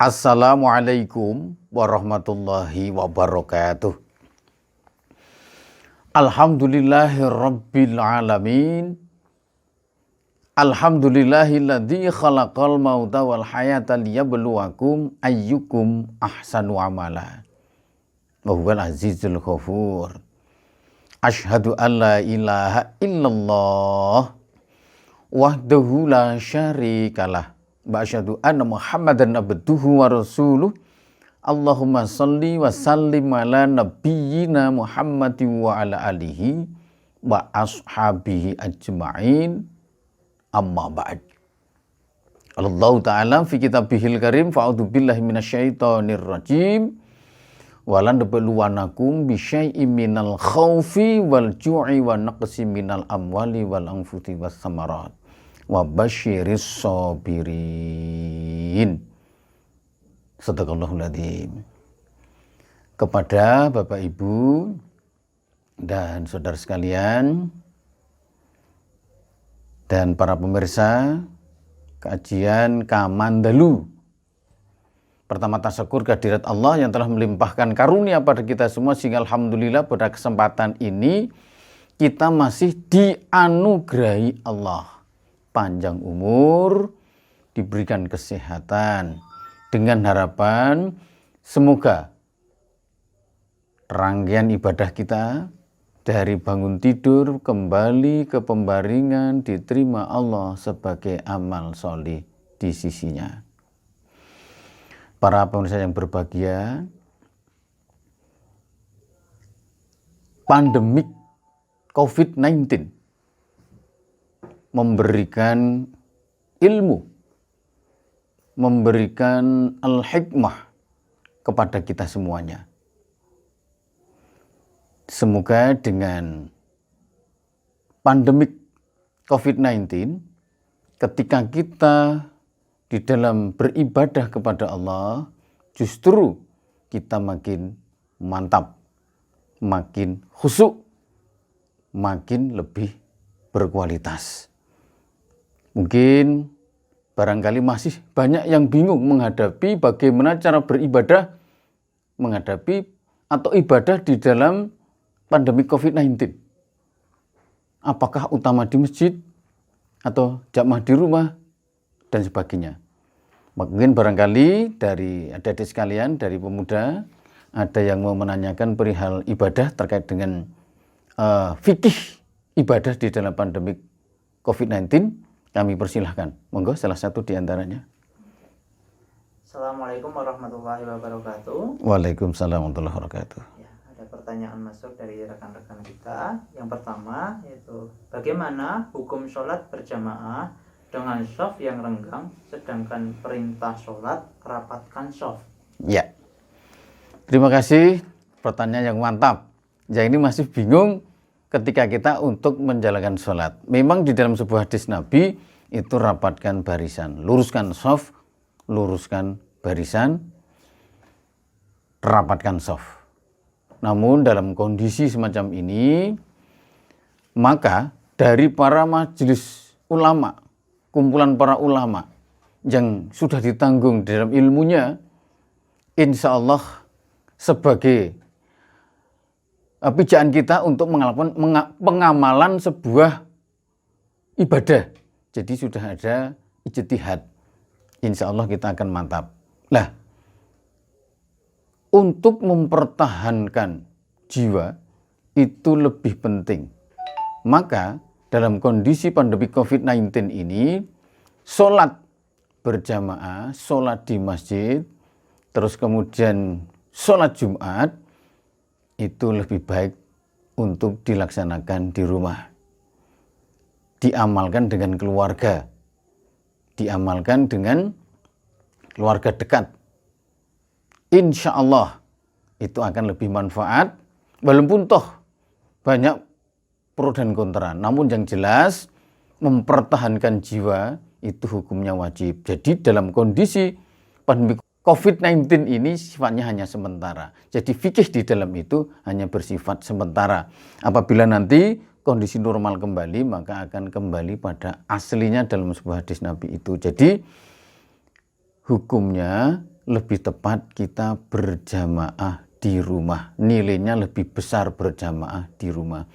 Assalamualaikum warahmatullahi wabarakatuh. Alhamdulillahirabbil alamin. Alhamdulillahilladzi khalaqal mauta wal hayata liyabluwakum ayyukum ahsanu amala. Wa huwal azizul ghafur. Asyhadu an la ilaha illallah wahdahu la syarikalah. Wa asyhadu anna Muhammadan abduhu wa rasuluh. Allahumma salli wa sallim ala nabiyyina Muhammadin wa ala alihi wa ashabihi ajma'in. Amma ba'd. Allah Ta'ala fi kitabihil karim fa'udhu billahi minasyaitonir rajim. Walan nabluwanakum bisyai'im minal khawfi wal ju'i wa naqsi minal amwali wal anfusi was samarat wa basyiris sabirin. Sadaqallahul adzim. Kepada Bapak Ibu dan saudara sekalian dan para pemirsa kajian Kamandalu, pertama tasyukur kehadirat Allah yang telah melimpahkan karunia pada kita semua, sehingga alhamdulillah pada kesempatan ini kita masih dianugerahi Allah panjang umur, diberikan kesehatan, dengan harapan semoga rangkaian ibadah kita dari bangun tidur kembali ke pembaringan diterima Allah sebagai amal sholih di sisinya. Para pemirsa yang berbahagia, pandemik COVID-19 memberikan ilmu, memberikan al-hikmah kepada kita semuanya. Semoga dengan pandemik COVID-19, ketika kita di dalam beribadah kepada Allah, justru kita makin mantap, makin khusyuk, makin lebih berkualitas. Mungkin barangkali masih banyak yang bingung menghadapi bagaimana cara beribadah, menghadapi atau ibadah di dalam pandemi COVID-19. Apakah utama di masjid atau jamaah di rumah dan sebagainya. Mungkin barangkali dari adik-adik sekalian, dari pemuda, ada yang mau menanyakan perihal ibadah terkait dengan fikih ibadah di dalam pandemi COVID-19. Kami persilahkan. Monggo salah satu di antaranya. Assalamualaikum warahmatullahi wabarakatuh. Waalaikumsalam warahmatullahi wabarakatuh. Ya, ada pertanyaan masuk dari rekan-rekan kita. Yang pertama yaitu bagaimana hukum sholat berjamaah dengan shaf yang renggang, sedangkan perintah sholat rapatkan shaf? Ya, terima kasih. Pertanyaan yang mantap. Yang ini masih bingung ketika kita untuk menjalankan sholat. Memang di dalam sebuah hadis Nabi itu rapatkan barisan, luruskan shaf, luruskan barisan, rapatkan shaf. Namun dalam kondisi semacam ini, maka dari para majelis ulama, kumpulan para ulama yang sudah ditanggung dalam ilmunya, insya Allah sebagai pijaan kita untuk melakukan pengamalan sebuah ibadah. Jadi sudah ada ijtihad. Insya Allah kita akan mantap. Nah, untuk mempertahankan jiwa itu lebih penting. Maka dalam kondisi pandemi COVID-19 ini, sholat berjamaah, sholat di masjid, terus kemudian sholat Jumat, itu lebih baik untuk dilaksanakan di rumah. Diamalkan dengan keluarga. Diamalkan dengan keluarga dekat. Insya Allah itu akan lebih manfaat. Walaupun toh banyak pro dan kontra. Namun yang jelas mempertahankan jiwa itu hukumnya wajib. Jadi dalam kondisi pandemi COVID-19 ini sifatnya hanya sementara. Jadi fikih di dalam itu hanya bersifat sementara. Apabila nanti kondisi normal kembali, maka akan kembali pada aslinya dalam sebuah hadis Nabi itu. Jadi hukumnya lebih tepat kita berjamaah di rumah, nilainya lebih besar berjamaah di rumah.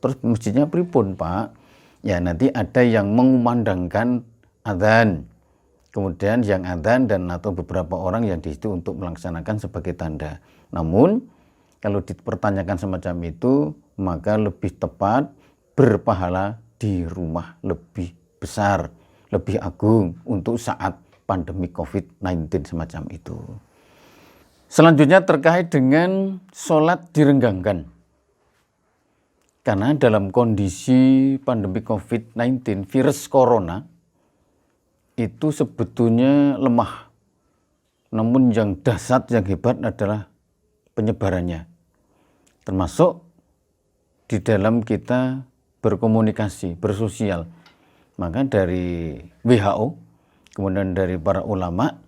Terus masjidnya pripun Pak? Ya nanti ada yang mengumandangkan adzan, kemudian yang adzan dan atau beberapa orang yang di situ untuk melaksanakan sebagai tanda. Namun kalau dipertanyakan semacam itu, maka lebih tepat berpahala di rumah, lebih besar, lebih agung untuk saat pandemi COVID-19 semacam itu. Selanjutnya terkait dengan sholat direnggangkan. Karena dalam kondisi pandemi COVID-19, virus corona itu sebetulnya lemah. Namun yang dahsyat, yang hebat adalah penyebarannya. Termasuk di dalam kita berkomunikasi, bersosial. Maka dari WHO, kemudian dari para ulama,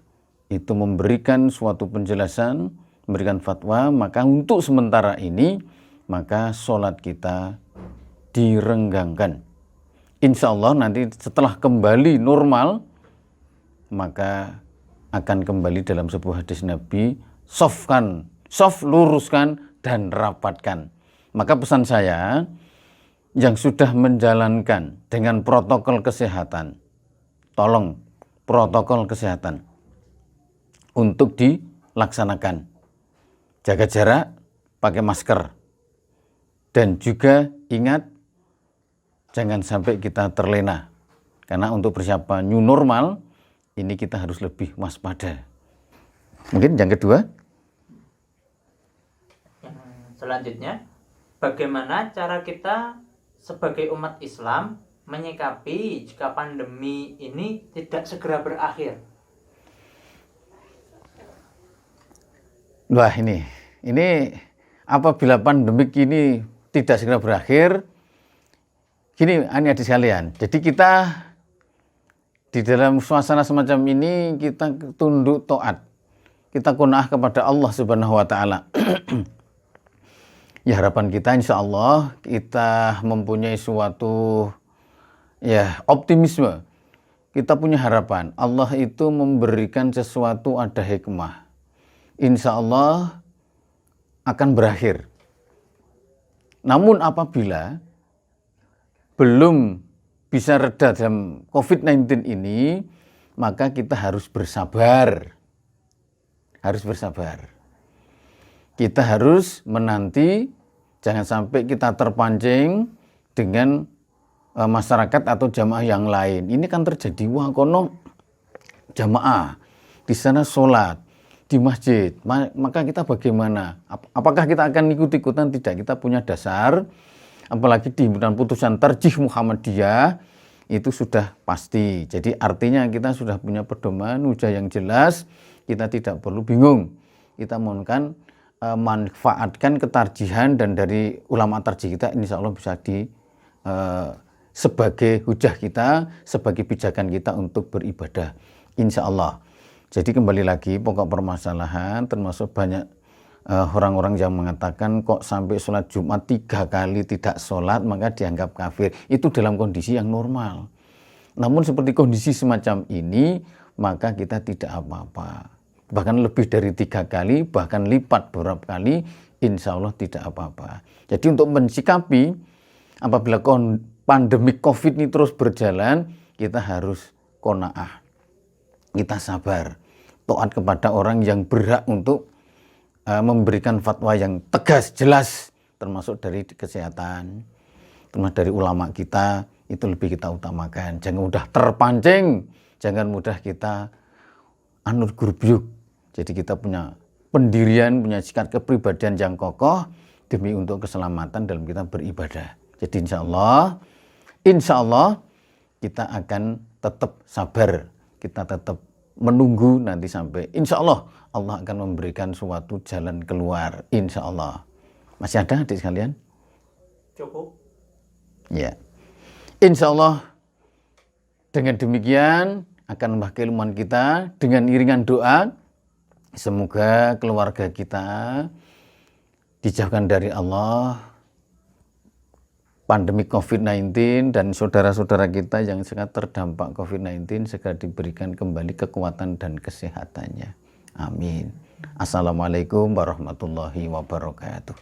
itu memberikan suatu penjelasan, memberikan fatwa, maka untuk sementara ini, maka sholat kita direnggangkan. Insya Allah nanti setelah kembali normal, maka akan kembali dalam sebuah hadis Nabi, luruskan dan rapatkan. Maka pesan saya, yang sudah menjalankan dengan protokol kesehatan, tolong protokol kesehatan untuk dilaksanakan. Jaga jarak, pakai masker. Dan juga ingat, jangan sampai kita terlena. Karena untuk persiapan new normal, ini kita harus lebih waspada. Mungkin yang kedua. Yang selanjutnya, bagaimana cara kita sebagai umat Islam menyikapi jika pandemi ini tidak segera berakhir? Wah ini apabila pandemik ini tidak segera berakhir, gini adik sekalian, jadi kita di dalam suasana semacam ini kita tunduk taat, kita qanaah kepada Allah Subhanahu wa taala. Ya harapan kita insya Allah kita mempunyai suatu optimisme. Kita punya harapan Allah itu memberikan sesuatu, ada hikmah. Insya Allah akan berakhir. Namun apabila belum bisa reda dalam COVID-19 ini, maka kita harus bersabar. Harus bersabar. Kita harus menanti, jangan sampai kita terpancing dengan masyarakat atau jamaah yang lain. Ini kan terjadi, wah kono jamaah, di sana sholat, di masjid, maka kita bagaimana? Apakah kita akan ikut-ikutan? Tidak, kita punya dasar, apalagi di himpunan putusan tarjih Muhammadiyah, itu sudah pasti. Jadi artinya kita sudah punya pedoman, hujah yang jelas, kita tidak perlu bingung. Kita mohonkan manfaatkan ketarjihan dan dari ulama tarjih kita, insya Allah bisa sebagai hujah kita, sebagai pijakan kita untuk beribadah, insya Allah. Jadi kembali lagi pokok permasalahan, termasuk banyak orang-orang yang mengatakan kok sampai sholat Jumat 3 kali tidak sholat maka dianggap kafir. Itu dalam kondisi yang normal. Namun seperti kondisi semacam ini maka kita tidak apa-apa. Bahkan lebih dari 3 kali, bahkan lipat beberapa kali, insya Allah tidak apa-apa. Jadi untuk mensikapi apabila pandemi COVID ini terus berjalan, kita harus qanaah. Kita sabar, taat kepada orang yang berhak untuk memberikan fatwa yang tegas, jelas, termasuk dari kesehatan, termasuk dari ulama kita, itu lebih kita utamakan. Jangan mudah terpancing, jangan mudah kita anut gurubyuk. Jadi kita punya pendirian, punya sikap kepribadian yang kokoh demi untuk keselamatan dalam kita beribadah. Jadi insya Allah kita akan tetap sabar, kita tetap menunggu nanti sampai insya Allah Allah akan memberikan suatu jalan keluar, insya Allah. Masih ada adik sekalian? Cukup. Ya, insya Allah dengan demikian akan menambah keilmuan kita dengan iringan doa. Semoga keluarga kita dijauhkan dari Allah, pandemi COVID-19 dan saudara-saudara kita yang sangat terdampak COVID-19 segera diberikan kembali kekuatan dan kesehatannya. Amin. Assalamualaikum warahmatullahi wabarakatuh.